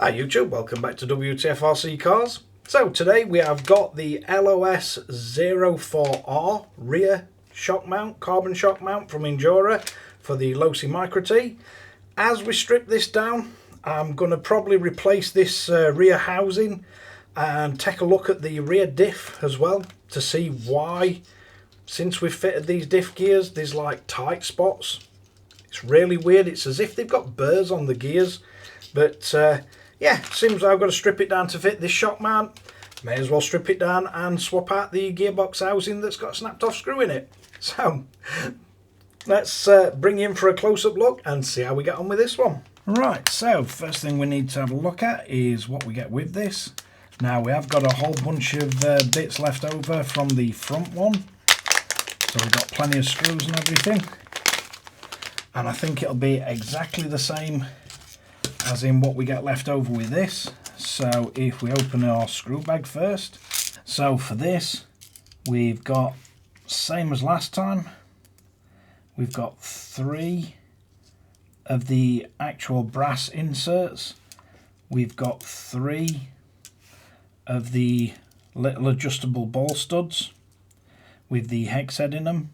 Hi YouTube, welcome back to Wtf Rc Cars. So today we have got the LOS04R rear shock mount, carbon shock mount from Injora for the Losi Micro T. As we strip this down, I'm going to probably replace this rear housing and take a look at the rear diff as well to see why, since we've fitted these diff gears, there's like tight spots. It's really weird. It's as if they've got burrs on the gears, but yeah, seems I've got to strip it down to fit this shock mount. May as well strip it down and swap out the gearbox housing that's got a snapped off screw in it. So let's bring you in for a close-up look and see how we get on with this one. Right, so first thing we need to have a look at is what we get with this. Now we have got a whole bunch of bits left over from the front one. So we've got plenty of screws and everything. And I think it'll be exactly the same as in what we get left over with this. So if we open our screw bag first, so for this we've got, same as last time, we've got 3 of the actual brass inserts, we've got 3 of the little adjustable ball studs with the hex head in them.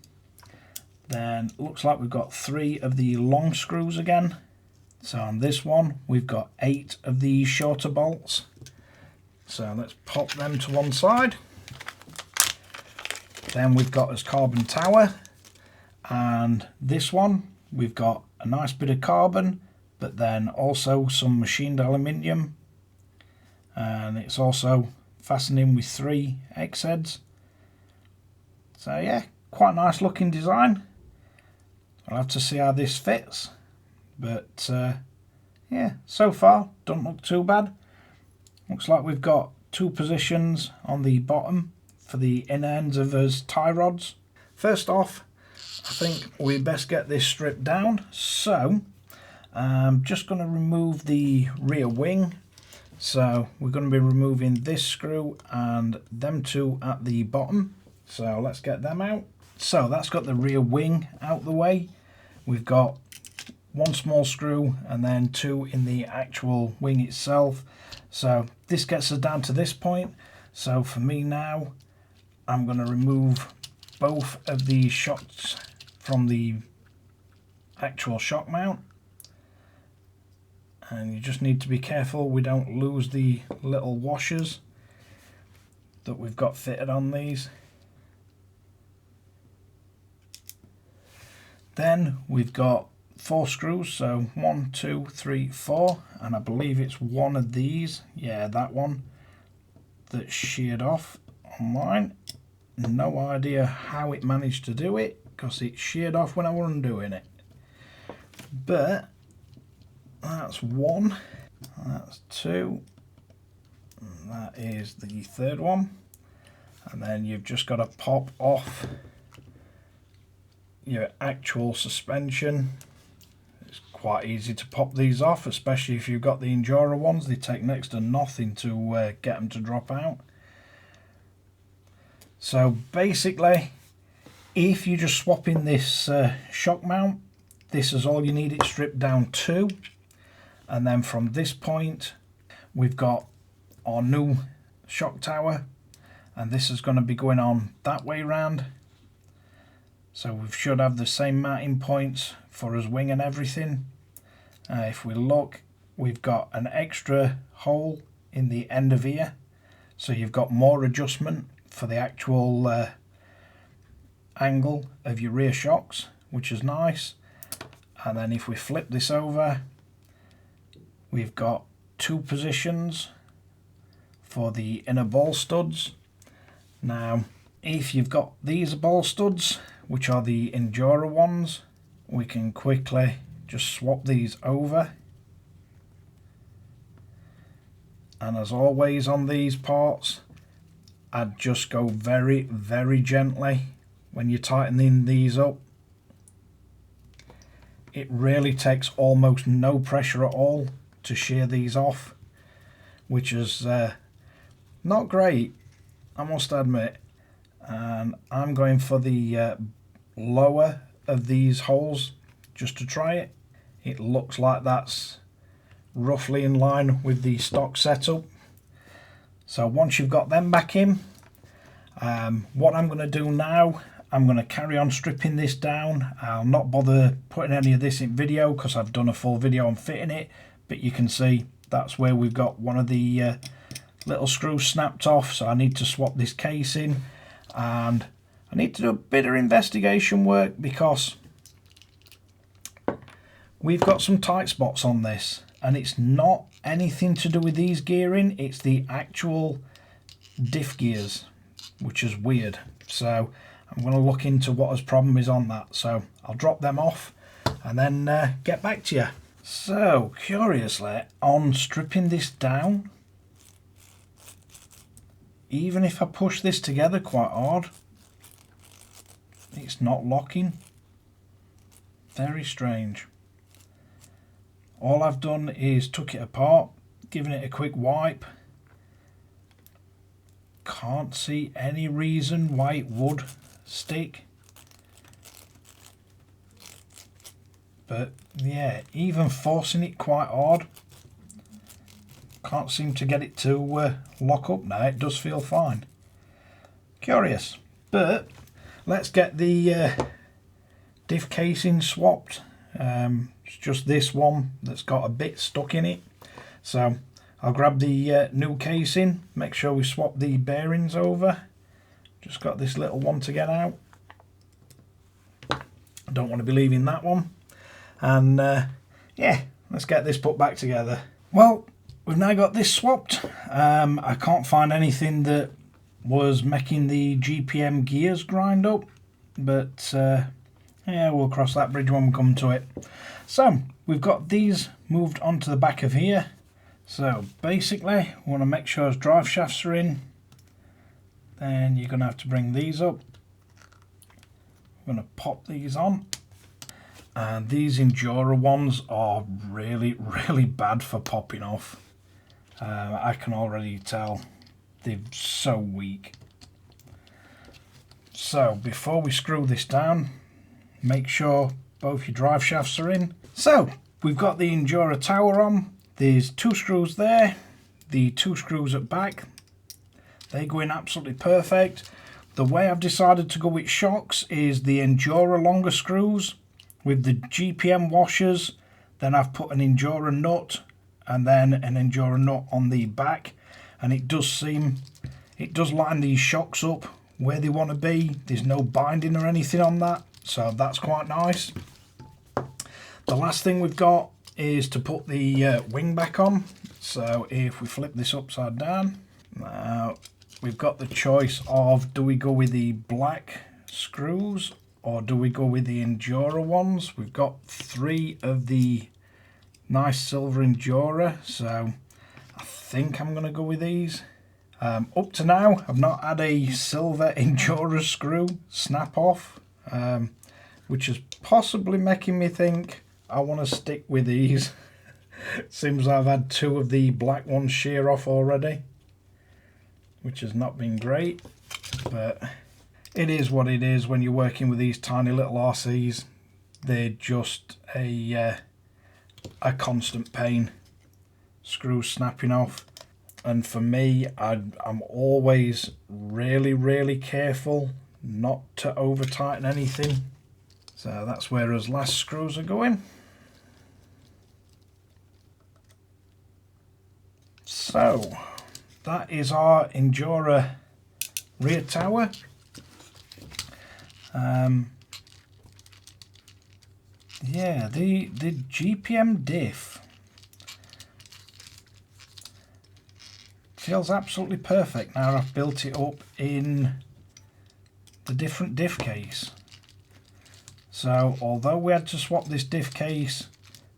Then looks like we've got 3 of the long screws again. So on this one we've got 8 of these shorter bolts. So let's pop them to one side. Then we've got this carbon tower, and this one we've got a nice bit of carbon, but then also some machined aluminium, and it's also fastening with 3 hex heads. So yeah, quite a nice looking design. I'll have to see how this fits. But yeah, so far don't look too bad. Looks like we've got 2 positions on the bottom for the inner ends of those tie rods. First off, I think we best get this stripped down. So I'm just going to remove the rear wing. So we're going to be removing this screw and them 2 at the bottom. So let's get them out. So that's got the rear wing out the way. We've got 1 small screw and then 2 in the actual wing itself. So this gets us down to this point. So for me now, I'm going to remove both of these shocks from the actual shock mount. And you just need to be careful we don't lose the little washers that we've got fitted on these. Then we've got 4 screws, so 1, 2, 3, 4, and I believe it's one of these, yeah, that one, that's sheared off on mine. No idea how it managed to do it, because it sheared off when I was undoing it. But that's 1, that's 2, and that is the 3rd one, and then you've just got to pop off your actual suspension. It's quite easy to pop these off, especially if you've got the Injora ones. They take next to nothing to get them to drop out. So basically, if you just swap in this shock mount, this is all you need it stripped down to. And then from this point we've got our new shock tower, and this is going to be going on that way round. So we should have the same mounting points for his wing and everything. If we look, we've got an extra hole in the end of here, so you've got more adjustment for the actual angle of your rear shocks, which is nice. And then if we flip this over, we've got 2 positions for the inner ball studs. Now if you've got these ball studs, which are the Injora ones, we can quickly just swap these over. And as always on these parts, I'd just go very, very gently when you're tightening these up. It really takes almost no pressure at all to shear these off, which is not great, I must admit. And I'm going for the lower of these holes just to try it. It looks like that's roughly in line with the stock setup. So once you've got them back in, what I'm going to do now, I'm going to carry on stripping this down. I'll not bother putting any of this in video because I've done a full video on fitting it, but you can see that's where we've got one of the little screws snapped off, so I need to swap this casing, and I need to do a bit of investigation work because we've got some tight spots on this, and it's not anything to do with these gearing, it's the actual diff gears, which is weird. So I'm going to look into what his problem is on that. So I'll drop them off and then get back to you. So curiously, on stripping this down, even if I push this together quite hard, it's not locking. Very strange. All I've done is took it apart, given it a quick wipe. Can't see any reason why it would stick. But yeah, even forcing it quite hard, can't seem to get it to lock up now. It does feel fine. Curious. But let's get the diff casing swapped. It's just this one that's got a bit stuck in it. So I'll grab the new casing, make sure we swap the bearings over. Just got this little one to get out. I don't want to be leaving that one. And yeah, let's get this put back together. Well, we've now got this swapped. I can't find anything that was making the GPM gears grind up, but yeah, we'll cross that bridge when we come to it. So we've got these moved onto the back of here. So basically, we want to make sure his drive shafts are in. Then you're going to have to bring these up. I'm going to pop these on. And these Injora ones are really, really bad for popping off. I can already tell they're so weak. So before we screw this down, make sure both your drive shafts are in. So we've got the Injora tower on. There's 2 screws there, the 2 screws at back. They go in absolutely perfect. The way I've decided to go with shocks is the Injora longer screws with the GPM washers. Then I've put an Injora nut and then an Injora nut on the back, and it does line these shocks up where they want to be. There's no binding or anything on that, so that's quite nice. The last thing we've got is to put the wing back on. So if we flip this upside down, now we've got the choice of, do we go with the black screws or do we go with the Injora ones? We've got 3 of the nice silver Injora, so I think I'm going to go with these. Up to now, I've not had a silver Injora screw snap off, which is possibly making me think I want to stick with these. Seems I've had 2 of the black ones shear off already, which has not been great, but it is what it is when you're working with these tiny little RCs. They're just a constant pain. Screws snapping off. And for me, I'm always really, really careful not to over tighten anything. So that's where his last screws are going. So that is our Injora rear tower. Yeah, the GPM diff feels absolutely perfect now I've built it up in the different diff case. So although we had to swap this diff case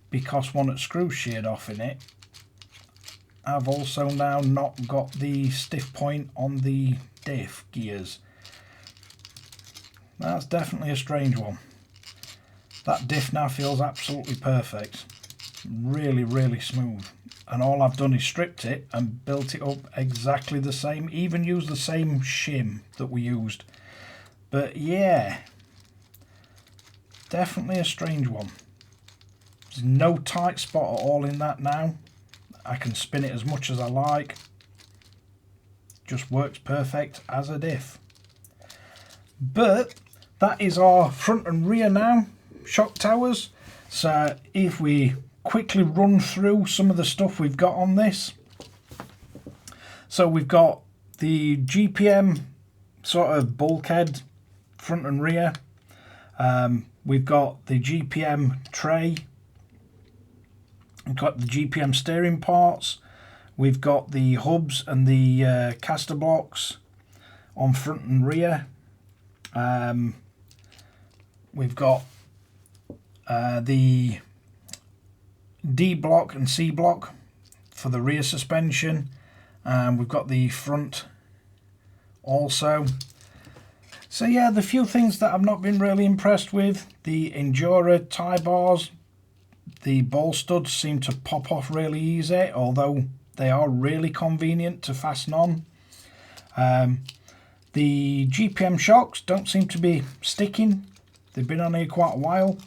because one of the screws sheared off in it, I've also now not got the stiff point on the diff gears. That's definitely a strange one. That diff now feels absolutely perfect. Really, really smooth. And all I've done is stripped it and built it up exactly the same. Even used the same shim that we used. But yeah, definitely a strange one. There's no tight spot at all in that now. I can spin it as much as I like. Just works perfect as a diff. But that is our front and rear now, shock towers. So if we quickly run through some of the stuff we've got on this. So we've got the GPM sort of bulkhead, front and rear. We've got the GPM tray. We've got the GPM steering parts. We've got the hubs and the caster blocks on front and rear. We've got the D block and C block for the rear suspension. We've got the front also. So yeah, the few things that I've not been really impressed with, the Injora tie bars, the ball studs seem to pop off really easy, although they are really convenient to fasten on. The GPM shocks don't seem to be sticking. They've been on here quite a while.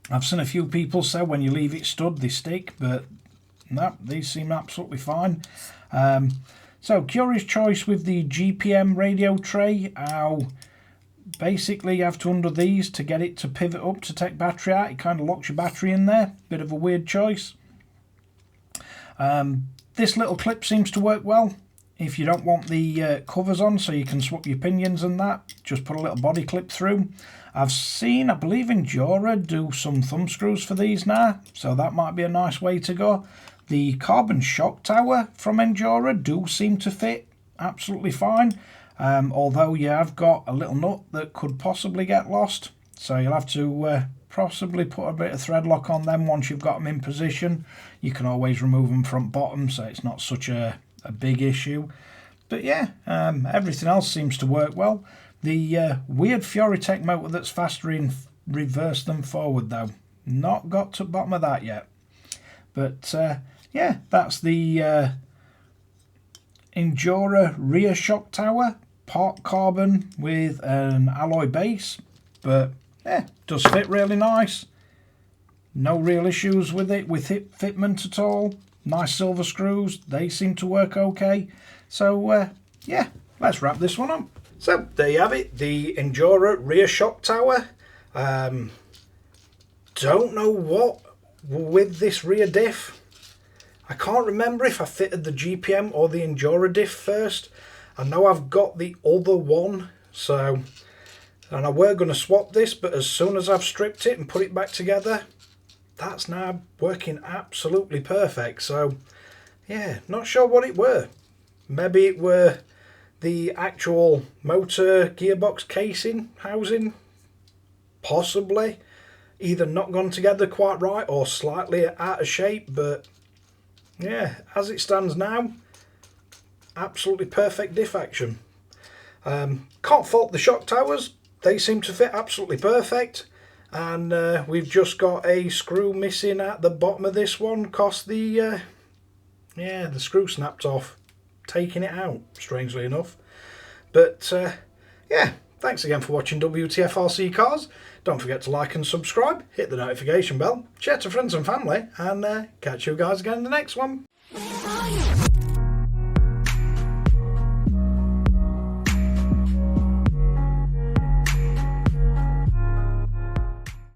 I've seen a few people say when you leave it stud they stick, but no, these seem absolutely fine. So curious choice with the GPM radio tray. How basically you have to undo these to get it to pivot up to take battery out. It kind of locks your battery in there. Bit of a weird choice. This little clip seems to work well. If you don't want the covers on so you can swap your pinions and that, just put a little body clip through. I've seen, I believe Injora do some thumb screws for these now, so that might be a nice way to go. The carbon shock tower from Injora do seem to fit absolutely fine, although you have got a little nut that could possibly get lost, so you'll have to possibly put a bit of thread lock on them once you've got them in position. You can always remove them front bottom, so it's not such a big issue. But yeah, everything else seems to work well. The weird Furytech motor that's faster in reverse than forward though, not got to the bottom of that yet. But yeah, that's the Injora rear shock tower, part carbon with an alloy base, but yeah, does fit really nice. No real issues with it, fitment at all. Nice silver screws, they seem to work okay. So yeah, let's wrap this one up. So there you have it, the Injora rear shock tower. Don't know what with this rear diff. I can't remember if I fitted the GPM or the Injora diff first. I know I've got the other one, so, and I were going to swap this, but as soon as I've stripped it and put it back together, that's now working absolutely perfect. So yeah, not sure what it were. Maybe it were the actual motor gearbox casing housing, possibly either not gone together quite right or slightly out of shape. But yeah, as it stands now, absolutely perfect diff action. Can't fault the shock towers, they seem to fit absolutely perfect. And we've just got a screw missing at the bottom of this one, cause the screw snapped off taking it out, strangely enough. But yeah, thanks again for watching Wtf Rc Cars. Don't forget to like and subscribe, hit the notification bell, share to friends and family, and catch you guys again in the next one.